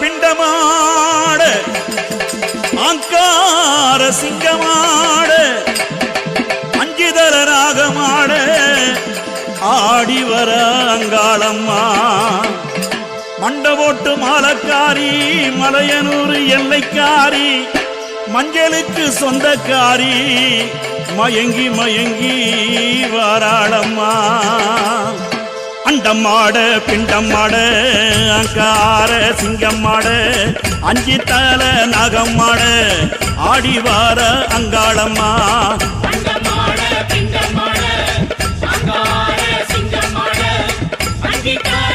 பிண்டமாட ஆங்கார சிங்கமாட அஞ்சுதர ராகமாட ஆடி வர அங்காளம்மா மண்டபோட்டு மாலக்காரி மலையனூர் எல்லைக்காரி மஞ்சளுக்கு சொந்தக்காரி மயங்கி மயங்கி வாராளம்மா அண்டம்மாட பிண்டம்மாட அங்கார சிங்கம்மாட அஞ்சி தல நாகம்மாட ஆடி வார அங்காளம்மா பிண்டமாட பிண்டமாட அங்கார சிங்கமாட அஞ்சி தல